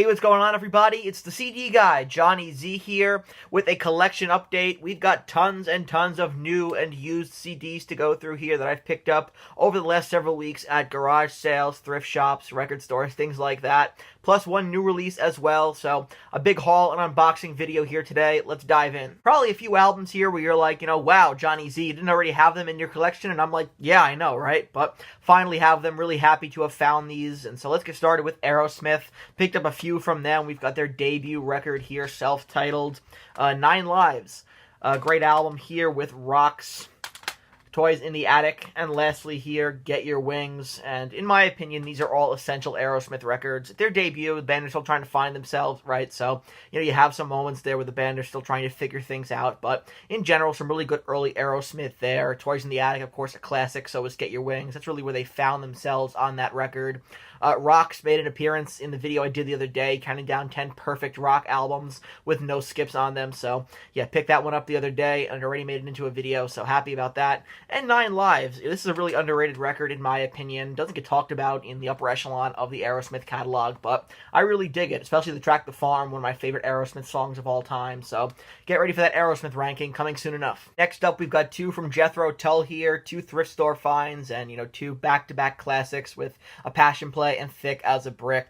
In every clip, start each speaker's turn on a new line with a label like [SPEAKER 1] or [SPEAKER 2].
[SPEAKER 1] Hey, what's going on, everybody? It's the CD guy, Johnny Z here, with a collection update. We've got tons and tons of new and used CDs to go through here that I've picked up over the last several weeks at garage sales, thrift shops, record stores, things like that. Plus one new release as well, so a big haul and unboxing video here today. Let's dive in. Probably a few albums here where you're like, wow, Johnny Z, you didn't already have them in your collection? And I'm like, yeah, I know, right? But finally have them, really happy to have found these. And so let's get started with Aerosmith. Picked up a few from them. We've got their debut record here, self-titled, 9 Lives. Great album here with Rocks, Toys in the Attic, and lastly here, Get Your Wings. And in my opinion, these are all essential Aerosmith records. Their debut, the band are still trying to find themselves, right? So, you have some moments there where the band are still trying to figure things out. But in general, some really good early Aerosmith there. Toys in the Attic, of course, a classic. So is Get Your Wings. That's really where they found themselves on that record. Rocks made an appearance in the video I did the other day, counting down 10 perfect rock albums with no skips on them. So, yeah, picked that one up the other day and already made it into a video, so happy about that. And 9 Lives. This is a really underrated record, in my opinion. Doesn't get talked about in the upper echelon of the Aerosmith catalog, but I really dig it, especially the track The Farm, one of my favorite Aerosmith songs of all time. So, get ready for that Aerosmith ranking, coming soon enough. Next up, we've got 2 from Jethro Tull here, 2 thrift store finds, and, 2 back-to-back classics with A Passion Play and Thick as a Brick.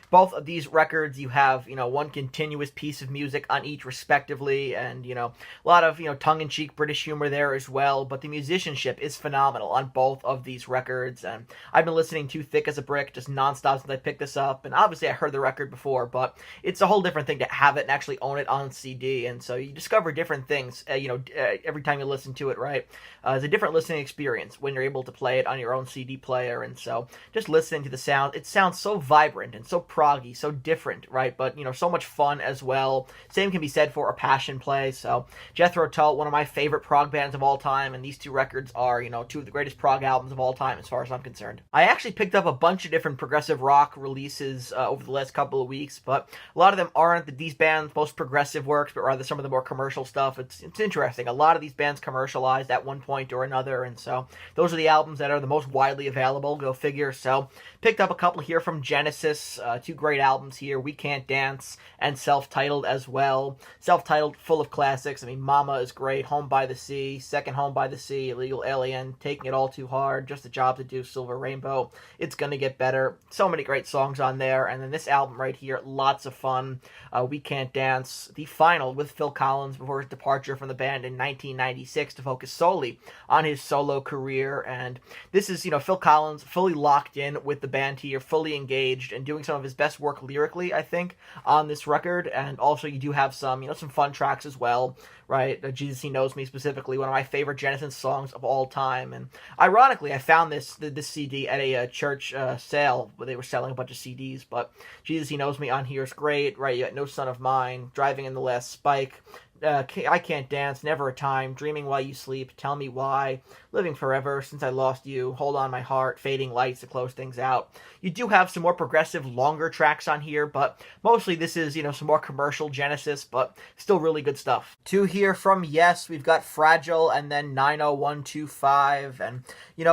[SPEAKER 1] Both of these records, you have, one continuous piece of music on each respectively, and, a lot of, tongue-in-cheek British humor there as well, but the musicianship is phenomenal on both of these records, and I've been listening to Thick as a Brick just nonstop since I picked this up, and obviously I heard the record before, but it's a whole different thing to have it and actually own it on CD, and so you discover different things, every time you listen to it, right? It's a different listening experience when you're able to play it on your own CD player, and so just listening to the sound, it sounds so vibrant and so proggy, so different, right? But, so much fun as well. Same can be said for A Passion Play. So, Jethro Tull, one of my favorite prog bands of all time, and these 2 records are, 2 of the greatest prog albums of all time, as far as I'm concerned. I actually picked up a bunch of different progressive rock releases over the last couple of weeks, but a lot of them aren't these bands' most progressive works, but rather some of the more commercial stuff. It's interesting. A lot of these bands commercialized at one point or another, and so those are the albums that are the most widely available, go figure. So, picked up a couple here from Genesis, 2 great albums here, We Can't Dance and Self-Titled as well. Self-Titled, full of classics. I mean, Mama is great, Home by the Sea, Second Home by the Sea, Illegal Alien, Taking It All Too Hard, Just a Job to Do, Silver Rainbow, It's Gonna Get Better. So many great songs on there. And then this album right here, lots of fun. We Can't Dance, the final with Phil Collins before his departure from the band in 1996 to focus solely on his solo career. And this is, Phil Collins fully locked in with the band here, fully engaged, and doing some of his best work lyrically, I think, on this record. And also you do have some, some fun tracks as well, right? Jesus He Knows Me specifically, one of my favorite Genesis songs of all time. And ironically, I found this CD at a church sale where they were selling a bunch of CDs, but Jesus He Knows Me on here is great, right? You got No Son of Mine, Driving in the Last Spike, I Can't Dance, Never a Time, Dreaming While You Sleep, Tell Me Why, Living Forever, Since I Lost You, Hold On My Heart, Fading Lights to close things out. You do have some more progressive, longer tracks on here, but mostly this is, some more commercial Genesis, but still really good stuff. 2 here from Yes, we've got Fragile and then 90125, and,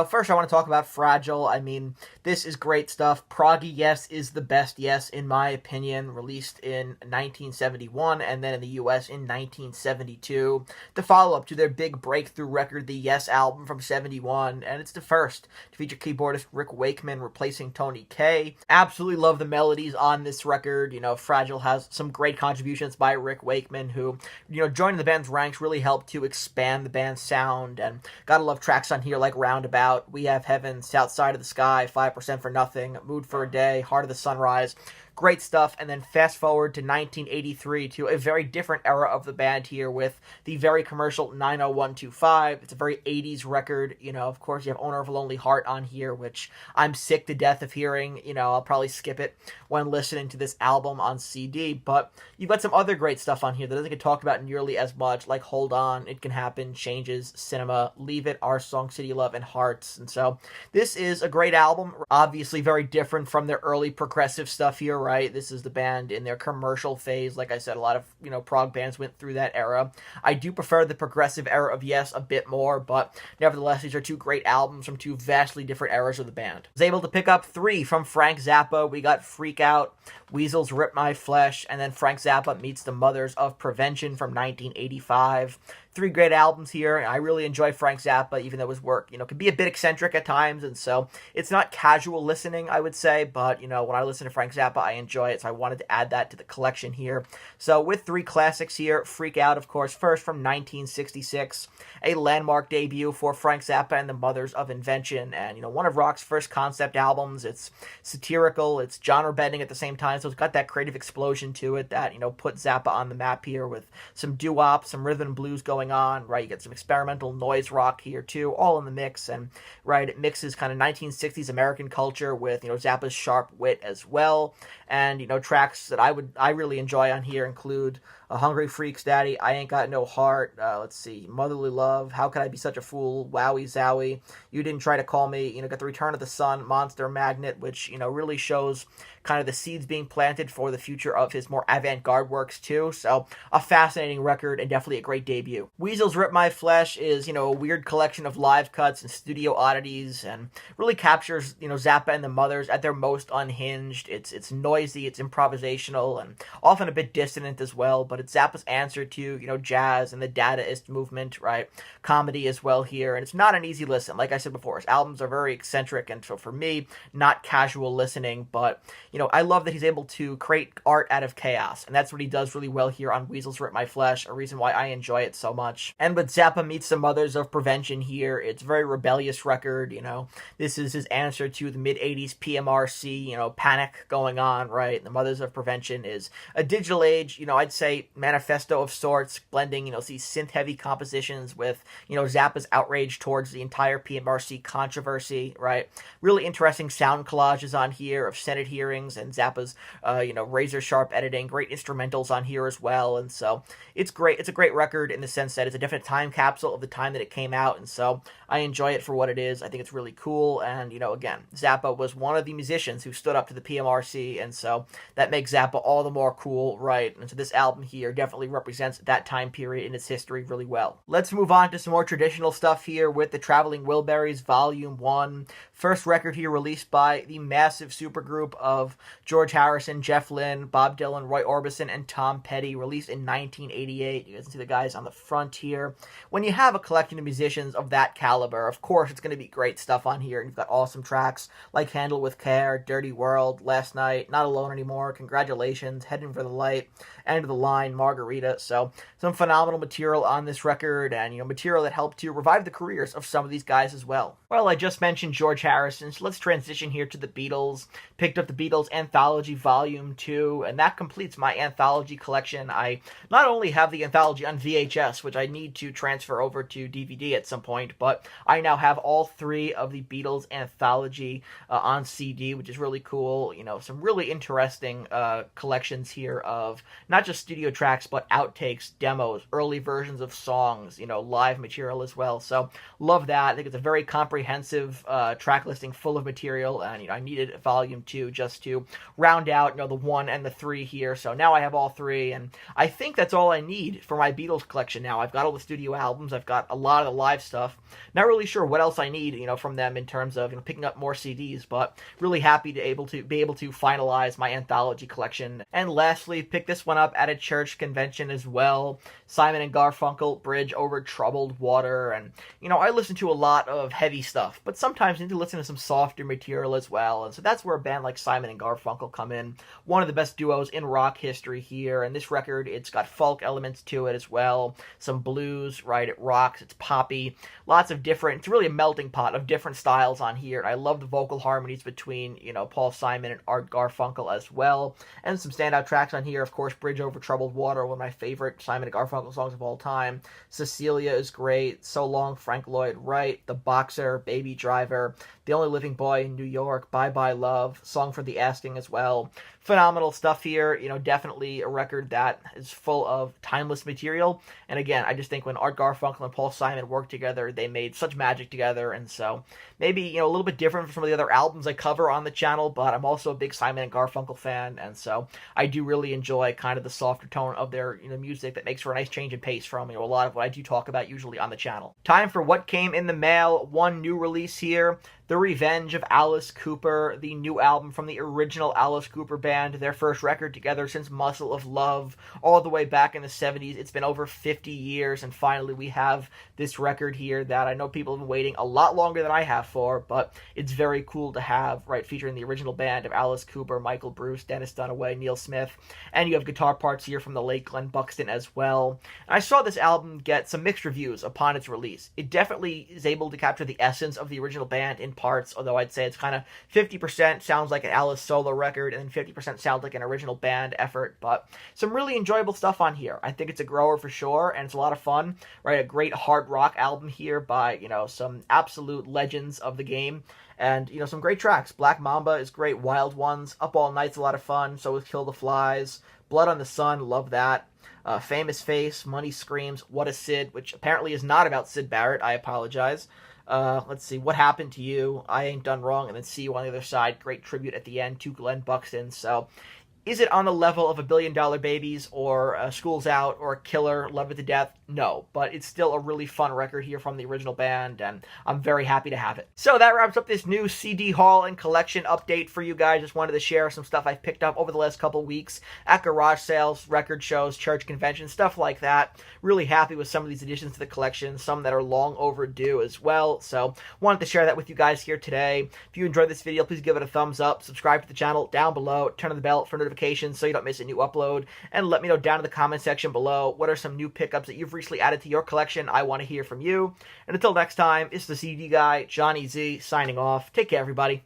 [SPEAKER 1] first I want to talk about Fragile. I mean, this is great stuff. Proggy Yes is the best Yes, in my opinion, released in 1971 and then in the US in 1972, the follow-up to their big breakthrough record, the Yes album from 71, and it's the first to feature keyboardist Rick Wakeman replacing Tony Kaye. Absolutely love the melodies on this record. Fragile has some great contributions by Rick Wakeman, who, joining the band's ranks really helped to expand the band's sound, and gotta love tracks on here like Roundabout, We Have Heaven, South Side of the Sky, 5% for Nothing, Mood for a Day, Heart of the Sunrise. Great stuff. And then fast forward to 1983 to a very different era of the band here with the very commercial 90125. It's a very 80s record. Of course, you have Owner of a Lonely Heart on here, which I'm sick to death of hearing. I'll probably skip it when listening to this album on CD. But you've got some other great stuff on here that doesn't get talked about nearly as much, like Hold On, It Can Happen, Changes, Cinema, Leave It, Our Song, City Love, and Hearts. And so this is a great album. Obviously very different from their early progressive stuff here, right? This is the band in their commercial phase. Like I said, a lot of, prog bands went through that era. I do prefer the progressive era of Yes a bit more, but nevertheless, these are two great albums from two vastly different eras of the band. I was able to pick up 3 from Frank Zappa. We got Freak Out, Weasels Rip My Flesh, and then Frank Zappa Meets the Mothers of Prevention from 1985. 3 great albums here, and I really enjoy Frank Zappa, even though his work, can be a bit eccentric at times, and so it's not casual listening, I would say, but, when I listen to Frank Zappa, I enjoy it, so I wanted to add that to the collection here. So with 3 classics here, Freak Out, of course, first from 1966, a landmark debut for Frank Zappa and the Mothers of Invention, and, one of rock's first concept albums. It's satirical, it's genre-bending at the same time, so it's got that creative explosion to it that, put Zappa on the map here with some doo-wop, some rhythm and blues going on, right? You get some experimental noise rock here too, all in the mix, and right, it mixes kind of 1960s American culture with, Zappa's sharp wit as well, and, tracks that I really enjoy on here include Hungry Freaks Daddy, I Ain't Got No Heart, let's see, Motherly Love, How Could I Be Such a Fool, Wowie Zowie, You Didn't Try to Call Me, got The Return of the Sun, Monster Magnet, which, really shows kind of the seeds being planted for the future of his more avant-garde works too, so a fascinating record and definitely a great debut. Weasels Rip My Flesh is, a weird collection of live cuts and studio oddities, and really captures, Zappa and the Mothers at their most unhinged. It's noisy, it's improvisational, and often a bit dissonant as well, but it's Zappa's answer to, jazz and the Dadaist movement, right? Comedy as well here, and it's not an easy listen. Like I said before, his albums are very eccentric, and so for me, not casual listening, but, I love that he's able to create art out of chaos, and that's what he does really well here on Weasels Rip My Flesh, a reason why I enjoy it so much. And with Zappa Meets the Mothers of Prevention here, it's a very rebellious record, this is his answer to the mid-80s PMRC, panic going on, right? The Mothers of Prevention is a digital age, I'd say manifesto of sorts, blending, these synth-heavy compositions with, Zappa's outrage towards the entire PMRC controversy, right? Really interesting sound collages on here of Senate hearings and Zappa's, razor-sharp editing, great instrumentals on here as well, and so it's great. It's a great record in the sense that it's a definite time capsule of the time that it came out, and so I enjoy it for what it is. I think it's really cool, and, again, Zappa was one of the musicians who stood up to the PMRC, and so that makes Zappa all the more cool, right? And so this album here definitely represents that time period in its history really well. Let's move on to some more traditional stuff here with the Traveling Wilburys Volume 1. First record here released by the massive supergroup of George Harrison, Jeff Lynne, Bob Dylan, Roy Orbison, and Tom Petty, released in 1988. You guys can see the guys on the front here. When you have a collection of musicians of that caliber, of course it's going to be great stuff on here. You've got awesome tracks like Handle With Care, Dirty World, Last Night, Not Alone Anymore, Congratulations, Heading for the Light, End of the Line, Margarita. So some phenomenal material on this record, and material that helped to revive the careers of some of these guys as well. Well, I just mentioned George Harrison, so let's transition here to the Beatles. Picked up the Beatles Anthology Volume 2, and that completes my anthology collection. I not only have the anthology on VHS, which I need to transfer over to DVD at some point, but I now have all 3 of the Beatles Anthology on CD, which is really cool. Some really interesting collections here of not just studio tracks, but outtakes, demos, early versions of songs, live material as well. So love that. I think it's a very comprehensive track listing full of material, and I needed Volume 2 just to round out the 1 and the 3 here. So now I have all 3, and I think that's all I need for my Beatles collection now. I've got all the studio albums, I've got a lot of the live stuff. Not really sure what else I need, from them in terms of picking up more CDs, but really happy to be able to finalize my anthology collection. And lastly, pick this one up at a church convention as well. Simon and Garfunkel, Bridge Over Troubled Water, and I listen to a lot of heavy stuff, but sometimes I need to listen to some softer material as well, and so that's where a band like Simon and Garfunkel come in. One of the best duos in rock history here, and this record, it's got folk elements to it as well, some blues, right? It rocks, it's poppy, lots of different, it's really a melting pot of different styles on here, and I love the vocal harmonies between, Paul Simon and Art Garfunkel as well, and some standout tracks on here, of course, Bridge Over Troubled Water, one of my favorite Simon & Garfunkel songs of all time. Cecilia is great. So Long, Frank Lloyd Wright. The Boxer, Baby Driver. The Only Living Boy in New York. Bye Bye Love. Song for the Asking as well. Phenomenal stuff here. Definitely a record that is full of timeless material. And again, I just think when Art Garfunkel and Paul Simon worked together, they made such magic together. And so maybe, a little bit different from some of the other albums I cover on the channel, but I'm also a big Simon & Garfunkel fan. And so I do really enjoy kind of the softer tone of their music that makes for a nice change in pace from a lot of what I do talk about usually on the channel. Time for what came in the mail. One new release here. The Revenge of Alice Cooper, the new album from the original Alice Cooper band, their first record together since Muscle of Love, all the way back in the 70s. It's been over 50 years, and finally we have this record here that I know people have been waiting a lot longer than I have for, but it's very cool to have, right, featuring the original band of Alice Cooper, Michael Bruce, Dennis Dunaway, Neil Smith, and you have guitar parts here from the late Glenn Buxton as well. And I saw this album get some mixed reviews upon its release. It definitely is able to capture the essence of the original band in parts, although I'd say it's kind of 50% sounds like an Alice solo record and then 50% sounds like an original band effort, but some really enjoyable stuff on here. I think it's a grower for sure, and it's a lot of fun, right? A great hard rock album here by, some absolute legends of the game, and, some great tracks. Black Mamba is great, Wild Ones, Up All Night's a lot of fun, so is Kill the Flies, Blood on the Sun, love that. Famous Face, Money Screams, What a Sid, which apparently is not about Syd Barrett, I apologize. Let's see, What Happened to You, I Ain't Done Wrong, and then See You on the Other Side. Great tribute at the end to Glenn Buxton. So is it on the level of $1 Billion Babies or School's Out or Killer, Love It to Death? No, but it's still a really fun record here from the original band, and I'm very happy to have it. So that wraps up this new CD haul and collection update for you guys. Just wanted to share some stuff I've picked up over the last couple weeks at garage sales, record shows, church conventions, stuff like that. Really happy with some of these additions to the collection, some that are long overdue as well. So wanted to share that with you guys here today. If you enjoyed this video, please give it a thumbs up, subscribe to the channel down below, turn on the bell for notifications so you don't miss a new upload, and let me know down in the comment section below what are some new pickups that you've recently added to your collection. I want to hear from you. And until next time, it's the CD guy, Johnny Z, signing off. Take care, everybody.